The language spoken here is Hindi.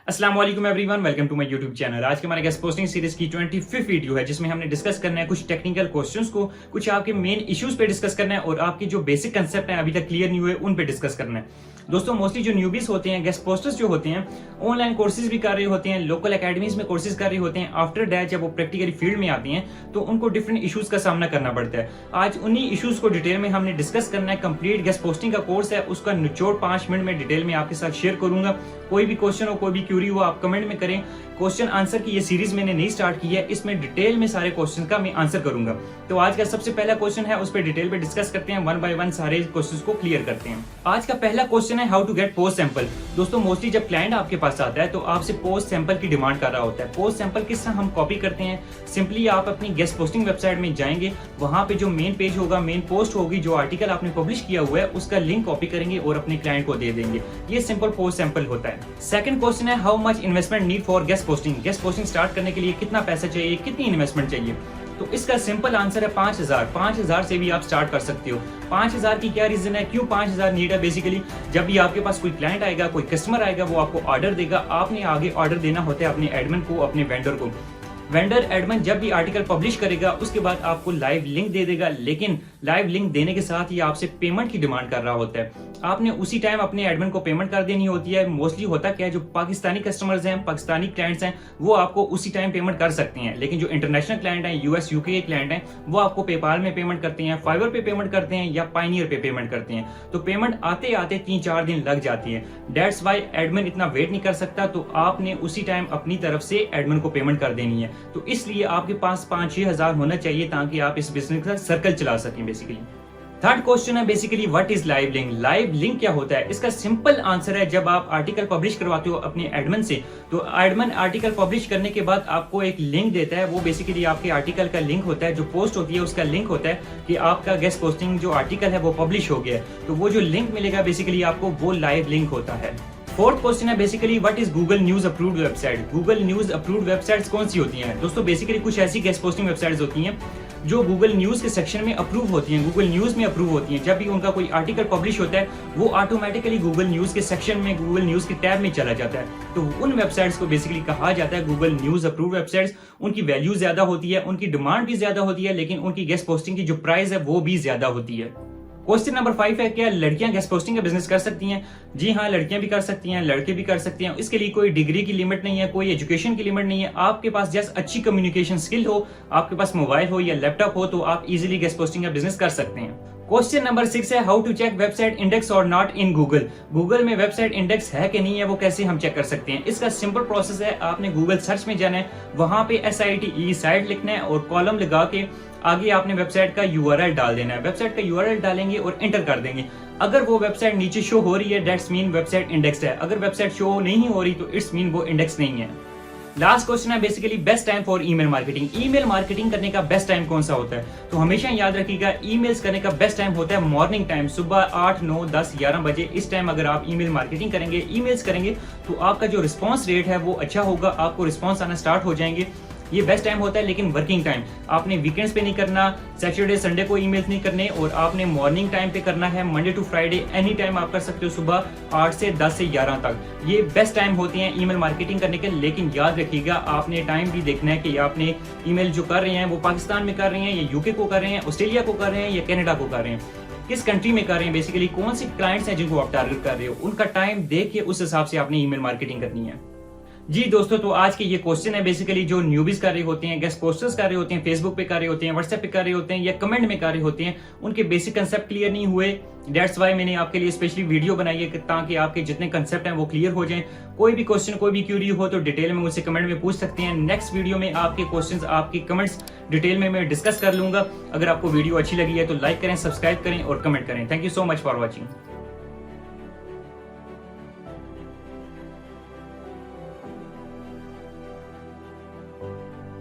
अस्सलाम वालेकुम everyone, welcome to my YouTube channel. आज के हमारे गेस्ट पोस्टिंग सीरीज की 25th वीडियो है जिसमें हमने डिस्कस करना है कुछ टेक्निकल क्वेश्चंस को, कुछ आपके मेन इश्यूज पे डिस्कस करना है और आपके जो बेसिक कंसेप्ट हैं अभी तक क्लियर नहीं हुए उन पे डिस्कस करना है। दोस्तों मोस्टली जो न्यूबीज होते हैं, गेस्ट पोस्टर्स जो होते हैं, ऑनलाइन कोर्सेज भी कर रहे होते हैं, लोकल एकेडमीज में कोर्सेज कर रहे होते हैं। आफ्टर दैट जब वो प्रैक्टिकली फील्ड में आती हैं तो उनको डिफरेंट इश्यूज का सामना करना पड़ता है। आज उन्हीं इश्यूज को डिटेल में हमने डिस्कस करना है। कंप्लीट गेस्ट पोस्टिंग का कोर्स है, उसका निचोड़ 5 मिनट में डिटेल में आपके साथ शेयर करूंगा। कोई भी क्वेश्चन हो, कोई भी क्यूरी हो, आप कमेंट में करें। क्वेश्चन आंसर की ये सीरीज मैंने नहीं स्टार्ट की है, इसमें डिटेल में सारे क्वेश्चन का मैं आंसर करूंगा। तो आज का सबसे पहला क्वेश्चन है, उस पर डिटेल पे डिस्कस करते हैं, वन बाय वन सारे क्वेश्चंस को क्लियर करते हैं। आज का पहला क्वेश्चन है how to get post sample. दोस्तों मोस्टली जब क्लाइंट आपके पास आता है तो आपसे पोस्ट सैंपल की डिमांड कर रहा होता है। पोस्ट सैंपल किस तरह हम कॉपी करते हैं, सिंपली आप अपनी गेस्ट पोस्टिंग वेबसाइट में जाएंगे, वहां पे जो मेन पेज होगा, मेन पोस्ट होगी, जो आर्टिकल आपने पब्लिश किया हुआ है उसका लिंक कॉपी करेंगे और अपने क्लाइंट को दे देंगे। ये सिंपल पोस्ट सैंपल होता है। सेकंड क्वेश्चन है how much investment need for guest posting. Guest posting start करने के लिए कितना पैसा चाहिए, कितनी इन्वेस्टमेंट चाहिए? तो इसका सिंपल आंसर है 5000। 5000 से भी आप स्टार्ट कर सकते हो। 5000 की क्या रीजन है, क्यों 5000 नीड है? बेसिकली जब भी आपके पास कोई क्लाइंट आएगा, कोई कस्टमर आएगा, वो आपको ऑर्डर देगा, आपने आगे ऑर्डर देना होता है अपने एडमिन को, अपने वेंडर को। वेंडर एडमिन जब भी आर्टिकल पब्लिश करेगा उसके बाद आपको लाइव लिंक दे देगा, लेकिन लाइव लिंक देने के साथ ही आपसे पेमेंट की डिमांड कर रहा होता है। आपने उसी टाइम अपने एडमिन को पेमेंट कर देनी होती है। मोस्टली होता क्या है, जो पाकिस्तानी कस्टमर्स हैं, पाकिस्तानी क्लाइंट्स हैं, वो आपको उसी टाइम पेमेंट कर सकते हैं, लेकिन जो इंटरनेशनल क्लाइंट हैं, यूएस यूके के क्लाइंट हैं, वो आपको पेपाल में पेमेंट करते हैं, फाइवर पे पेमेंट करते हैं या पायनियर पे पेमेंट करते हैं। तो पेमेंट आते आते 3-4 दिन लग जाती है। दैट्स वाई एडमिन इतना वेट नहीं कर सकता, तो आपने उसी टाइम अपनी तरफ से एडमिन को पेमेंट कर देनी है। तो इसलिए आपके पास 5-6 हजार होना चाहिए ताकि आप इस बिजनेस का सर्कल चला सकें बेसिकली। थर्ड क्वेश्चन है basically what is live link. Live link क्या होता है? इसका सिंपल आंसर है, जब आप आर्टिकल पब्लिश करवाते हो अपने एडमिन से, तो एडमिन आर्टिकल पब्लिश करने के बाद आपको एक लिंक देता है। वो बेसिकली आपके आर्टिकल का लिंक होता है, जो पोस्ट होती है उसका लिंक होता है कि आपका गेस्ट पोस्टिंग जो आर्टिकल है वो पब्लिश हो गया है। तो वो जो लिंक मिलेगा बेसिकली आपको, वो लाइव लिंक होता है। फोर्थ क्वेश्चन है basically what is Google news approved website. Google news approved websites कौन सी होती हैं? दोस्तों बेसिकली कुछ ऐसी गेस्ट पोस्टिंग वेबसाइट्स होती हैं जो गूगल न्यूज के सेक्शन में अप्रूव होती हैं, गूगल न्यूज में अप्रूव होती हैं। जब भी उनका कोई आर्टिकल पब्लिश होता है वो ऑटोमेटिकली गूगल न्यूज के सेक्शन में, गूगल न्यूज के टैब में चला जाता है। तो उन वेबसाइट्स को बेसिकली कहा जाता है गूगल न्यूज अप्रूव वेबसाइट्स। उनकी वैल्यू ज्यादा होती है, उनकी डिमांड भी ज्यादा होती है, लेकिन उनकी गेस्ट पोस्टिंग की जो प्राइस है वो भी ज्यादा होती है। क्वेश्चन नंबर 5 है, क्या लड़कियां गेस्ट पोस्टिंग का बिजनेस कर सकती हैं? जी हाँ, लड़कियां भी कर सकती हैं, लड़के भी कर सकते हैं। इसके लिए कोई डिग्री की लिमिट नहीं है, कोई एजुकेशन की लिमिट नहीं है। आपके पास जस्ट अच्छी कम्युनिकेशन स्किल हो, आपके पास मोबाइल हो या लैपटॉप हो, तो आप इजीली गेस्ट पोस्टिंग का बिजनेस कर सकते हैं। क्वेश्चन नंबर 6 है how to check website index और नॉट इन गूगल। गूगल में वेबसाइट इंडेक्स है कि नहीं है, वो कैसे हम चेक कर सकते हैं? इसका सिंपल प्रोसेस है, आपने गूगल सर्च में जाना है, वहां पे SITE साइट लिखना है और कॉलम लगा के आगे आपने वेबसाइट का URL डाल देना है। वेबसाइट का URL डालेंगे और एंटर कर देंगे। अगर वो वेबसाइट नीचे शो हो रही है, दैट्स मीन वेबसाइट इंडेक्स्ड है। अगर वेबसाइट शो नहीं हो रही तो इट्स मीन वो इंडेक्स नहीं है। लास्ट क्वेश्चन है basically best time for email marketing. Email marketing करने का बेस्ट टाइम कौन सा होता है? तो हमेशा याद रखिएगा, ईमेल्स करने का बेस्ट टाइम होता है मॉर्निंग टाइम, सुबह 8, 9, 10, 11 बजे। इस टाइम अगर आप ईमेल मार्केटिंग करेंगे, ईमेल्स करेंगे, तो आपका जो रिस्पॉन्स रेट है वो अच्छा होगा, आपको रिस्पॉन्स आना स्टार्ट हो जाएंगे। ये बेस्ट टाइम होता है, लेकिन वर्किंग टाइम आपने वीकेंड्स पे नहीं करना, सैटरडे संडे को ईमेल्स नहीं करने, और आपने मॉर्निंग टाइम पे करना है, Monday to Friday any time आप कर सकते हो, सुबह 8 से 10 से 11 तक। ये बेस्ट टाइम होते हैं ईमेल मार्केटिंग करने के। लेकिन याद रखिएगा, आपने टाइम भी देखना है कि आपने ईमेल जो कर रहे हैं वो पाकिस्तान में कर रहे हैं या यूके को कर रहे हैं, ऑस्ट्रेलिया को कर रहे हैं या कनाडा को कर रहे हैं, किस कंट्री में कर रहे हैं, बेसिकली कौन से क्लाइंट्स हैं जिनको आप टारगेट कर रहे हो, उनका टाइम देख के उस हिसाब से आपने ईमेल मार्केटिंग करनी है। जी दोस्तों, तो आज के ये क्वेश्चन है बेसिकली जो न्यूबीज कर रहे होते हैं, गेस्ट पोस्टर्स कर रहे होते हैं, फेसबुक पे कर रहे होते हैं, व्हाट्सएप पे कर रहे होते हैं या कमेंट में कर रहे होते हैं, उनके बेसिक कंसेप्ट क्लियर नहीं हुए। दैट्स वाई मैंने आपके लिए स्पेशली वीडियो बनाई है ताकि आपके जितने कंसेप्ट हैं वो क्लियर हो जाएं। कोई भी क्वेश्चन, कोई भी क्यूरी हो तो डिटेल में मुझसे कमेंट में पूछ सकते हैं। नेक्स्ट वीडियो में आपके क्वेश्चंस, आपके कमेंट्स डिटेल में मैं डिस्कस कर लूंगा। अगर आपको वीडियो अच्छी लगी है तो लाइक करें, सब्सक्राइब करें और कमेंट करें। Thank you so much for watching.